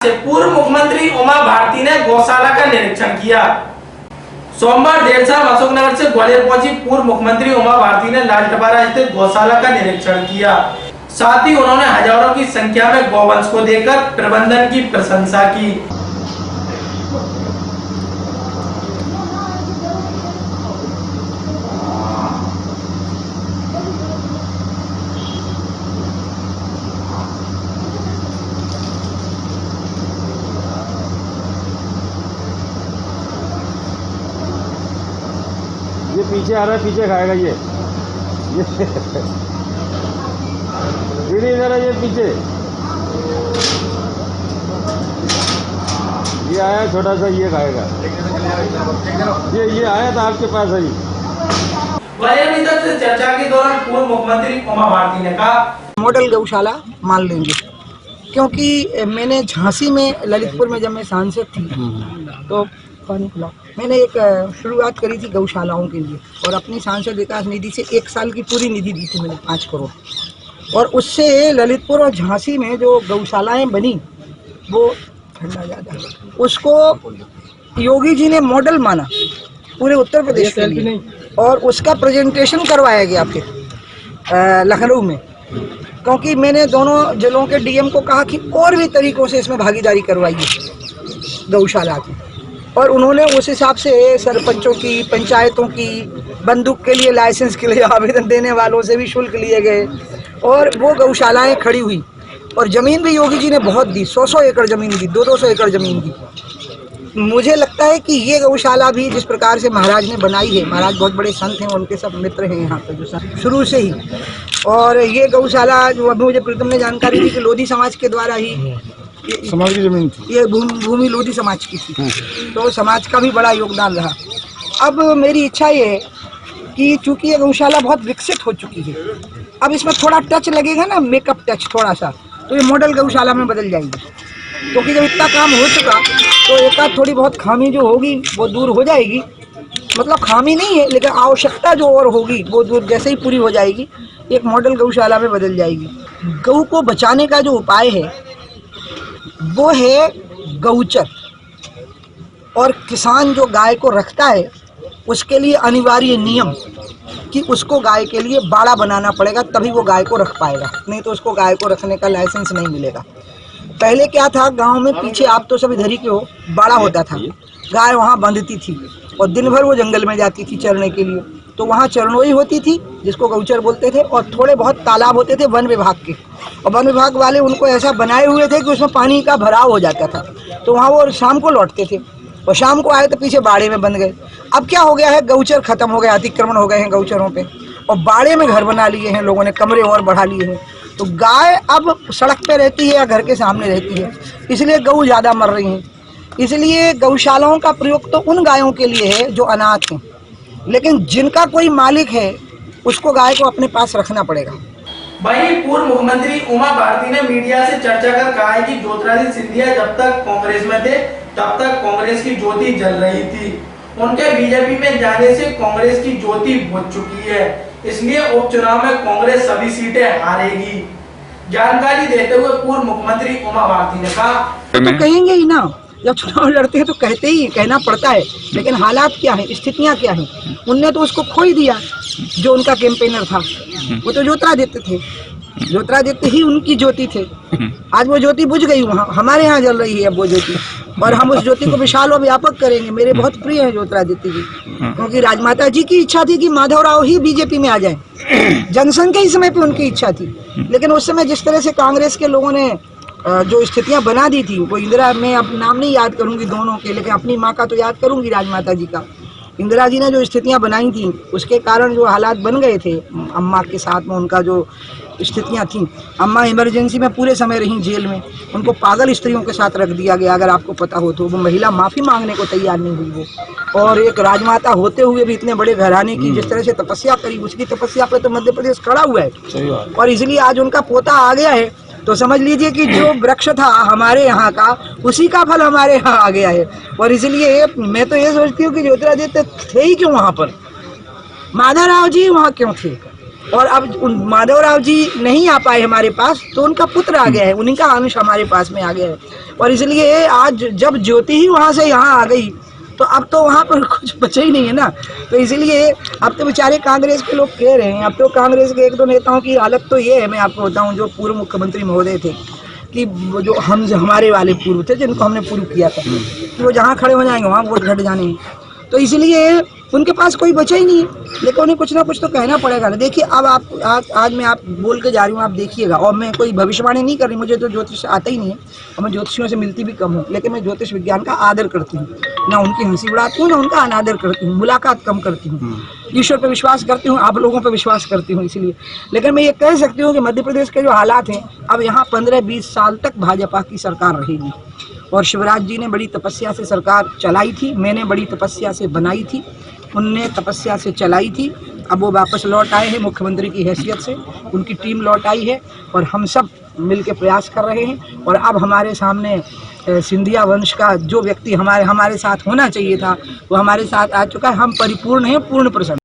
पूर्व मुख्यमंत्री उमा भारती ने गौशाला का निरीक्षण किया। सोमवार देर शाम अशोकनगर से ग्वालियर पहुंची पूर्व मुख्यमंत्री उमा भारती ने लालटपारा स्थित गौशाला का निरीक्षण किया। साथ ही उन्होंने हजारों की संख्या में गौवंश को देखकर प्रबंधन की प्रशंसा की। ये पीछे आ रहा है, पीछे खाएगा ये इधर है, ये पीछे ये आया छोटा सा, ये खाएगा। ये आया था आपके पास अभी। ग्वालियर में से चर्चा के दौरान पूर्व मुख्यमंत्री उमा भारती ने कहा, मॉडल गौशाला मान लेंगे, क्योंकि मैंने झांसी में ललितपुर में जब मैं सांसद थी तो मैंने एक शुरुआत करी थी गौशालाओं के लिए, और अपनी सांसद विकास निधि से 1 साल की पूरी निधि दी थी मैंने 5 करोड़, और उससे ललितपुर और झांसी में जो गौशालाएं बनी वो ठंडा ज़्यादा, उसको योगी जी ने मॉडल माना पूरे उत्तर प्रदेश के लिए, और उसका प्रेजेंटेशन करवाया गया फिर लखनऊ में, क्योंकि मैंने दोनों जिलों के डीएम को कहा कि और भी तरीकों से इसमें भागीदारी करवाइए गौशाला की, और उन्होंने उस हिसाब से सरपंचों की, पंचायतों की, बंदूक के लिए लाइसेंस के लिए आवेदन देने वालों से भी शुल्क लिए गए, और वो गौशालाएं खड़ी हुई। और ज़मीन भी योगी जी ने बहुत दी, 100 एकड़ ज़मीन दी, 200 एकड़ ज़मीन दी। मुझे लगता है कि ये गौशाला भी जिस प्रकार से महाराज ने बनाई है, महाराज बहुत बड़े संत हैं, उनके सब मित्र हैं यहाँ पे जो शुरू से ही, और ये गौशाला जो अभी मुझे प्रीतम ने जानकारी दी कि लोधी समाज के द्वारा ही समाज की जमीन थी, ये भूमि लोधी समाज की थी, तो समाज का भी बड़ा योगदान रहा। अब मेरी इच्छा ये है कि चूंकि ये गौशाला बहुत विकसित हो चुकी है, अब इसमें थोड़ा टच लगेगा ना, मेकअप टच थोड़ा सा, तो ये मॉडल गौशाला में बदल जाएगी, क्योंकि जब इतना काम हो चुका तो एक आध थोड़ी बहुत खामी जो होगी वो दूर हो जाएगी। मतलब खामी नहीं है, लेकिन आवश्यकता जो और होगी वो दूर जैसे ही पूरी हो जाएगी, एक मॉडल गौशाला में बदल जाएगी। गऊ को बचाने का जो उपाय है वो है गौचर, और किसान जो गाय को रखता है उसके लिए अनिवार्य नियम कि उसको गाय के लिए बाड़ा बनाना पड़ेगा, तभी वो गाय को रख पाएगा, नहीं तो उसको गाय को रखने का लाइसेंस नहीं मिलेगा। पहले क्या था, गांव में पीछे, आप तो सब इधर ही के हो, बाड़ा होता था, गाय वहाँ बंधती थी और दिन भर वो जंगल में जाती थी चरने के लिए, तो वहाँ चरनोई होती थी जिसको गौचर बोलते थे, और थोड़े बहुत तालाब होते थे वन विभाग के, और वन विभाग वाले उनको ऐसा बनाए हुए थे कि उसमें पानी का भराव हो जाता था, तो वहाँ वो शाम को लौटते थे, और शाम को आए तो पीछे बाड़े में बंध गए। अब क्या हो गया है, गौचर खत्म हो गया, अतिक्रमण हो गए हैं गौचरों पे, और बाड़े में घर बना लिए हैं लोगों ने, कमरे और बढ़ा लिए हैं, तो गाय अब सड़क पे रहती है या घर के सामने रहती है, इसलिए गऊ ज़्यादा मर रही हैं। इसलिए गौशालाओं का प्रयोग तो उन गायों के लिए है जो अनाथ हैं, लेकिन जिनका कोई मालिक है उसको गाय को अपने पास रखना पड़ेगा। वहीं पूर्व मुख्यमंत्री उमा भारती ने मीडिया से चर्चा कर कहा है कि ज्योतिरादित्य सिंधिया जब तक कांग्रेस में थे तब तक कांग्रेस की ज्योति जल रही थी, उनके बीजेपी में जाने से कांग्रेस की ज्योति बुझ चुकी है, इसलिए उपचुनाव में कांग्रेस सभी सीटें हारेगी। जानकारी देते हुए पूर्व मुख्यमंत्री उमा भारती ने कहा, तो कहेंगे ही ना, जब चुनाव लड़ते हैं तो कहते ही, कहना पड़ता है, लेकिन हालात क्या है, स्थितियां क्या हैं, उनने तो उसको खो ही दिया। जो उनका कैंपेनर था वो तो ज्योतिरादित्य थे, ज्योतिरादित्य ही उनकी ज्योति थे। आज वो ज्योति बुझ गई, वहाँ हमारे यहाँ जल रही है अब वो ज्योति, और हम उस ज्योति को विशाल और व्यापक करेंगे। मेरे बहुत प्रिय है ज्योतिरादित्य जी, क्योंकि राजमाता जी की इच्छा थी कि माधवराव ही बीजेपी में आ जाए, जनसंघ के समय पे उनकी इच्छा थी, लेकिन उस समय जिस तरह से कांग्रेस के लोगों ने जो स्थितियां बना दी थी, वो इंदिरा, मैं अब नाम नहीं याद करूंगी दोनों के, लेकिन अपनी माँ का तो याद करूंगी, राजमाता जी का, इंदिरा जी ने जो स्थितियां बनाई थी उसके कारण जो हालात बन गए थे, अम्मा के साथ में उनका जो स्थितियां थी, अम्मा इमरजेंसी में पूरे समय रही जेल में, उनको पागल स्त्रियों के साथ रख दिया गया, अगर आपको पता हो तो। वो महिला माफ़ी मांगने को तैयार नहीं हुई वो, और एक राजमाता होते हुए भी इतने बड़े घराने की जिस तरह से तपस्या करी, उसकी तपस्या पर तो मध्य प्रदेश खड़ा हुआ है, और इसलिए आज उनका पोता आ गया है, तो समझ लीजिए कि जो वृक्ष था हमारे यहाँ का, उसी का फल हमारे यहाँ आ गया है। और इसलिए मैं तो ये सोचती हूँ कि ज्योतिरादित्य थे ही क्यों वहाँ पर, माधवराव जी वहाँ क्यों थे, और अब माधवराव जी नहीं आ पाए हमारे पास, तो उनका पुत्र आ गया है, उन्हीं का अंश हमारे पास में आ गया है। और इसलिए आज जब ज्योति ही वहाँ से यहाँ आ गई, तो अब तो वहाँ पर कुछ बचा ही नहीं है ना। तो इसलिए अब तो बेचारे कांग्रेस के लोग कह रहे हैं, अब तो कांग्रेस के एक दो नेताओं की हालत तो ये है, मैं आपको बताऊँ, जो पूर्व मुख्यमंत्री महोदय थे, कि जो हमारे वाले पूर्व थे जिनको हमने पूर्व किया था, कि वो जहाँ खड़े हो जाएंगे वहाँ वोट घट जाने हैं। तो इसलिए उनके पास कोई बचा ही नहीं, लेकिन उन्हें कुछ ना कुछ तो कहना पड़ेगा ना। देखिए अब आप आज मैं आप बोल के जा रही हूँ, आप देखिएगा, और मैं कोई भविष्यवाणी नहीं कर रही, मुझे तो ज्योतिष आता ही नहीं है और मैं ज्योतिषियों से मिलती भी कम हूँ, लेकिन मैं ज्योतिष विज्ञान का आदर करती हूँ, ना उनकी हंसी उड़ाती हूँ ना उनका अनादर करती हूँ, मुलाकात कम करती हूँ, ईश्वर पर विश्वास करती हूँ, आप लोगों पर विश्वास करती हूँ। इसलिए लेकिन मैं ये कह सकती हूँ कि मध्य प्रदेश के जो हालात हैं, अब यहाँ 15-20 साल तक भाजपा की सरकार रहेगी, और शिवराज जी ने बड़ी तपस्या से सरकार चलाई थी, मैंने बड़ी तपस्या से बनाई थी, उनने तपस्या से चलाई थी। अब वो वापस लौट आए हैं मुख्यमंत्री की हैसियत से, उनकी टीम लौट आई है और हम सब मिल के प्रयास कर रहे हैं। और अब हमारे सामने सिंधिया वंश का जो व्यक्ति हमारे साथ होना चाहिए था, वो हमारे साथ आ चुका है। हम परिपूर्ण हैं, पूर्ण प्रसन्न।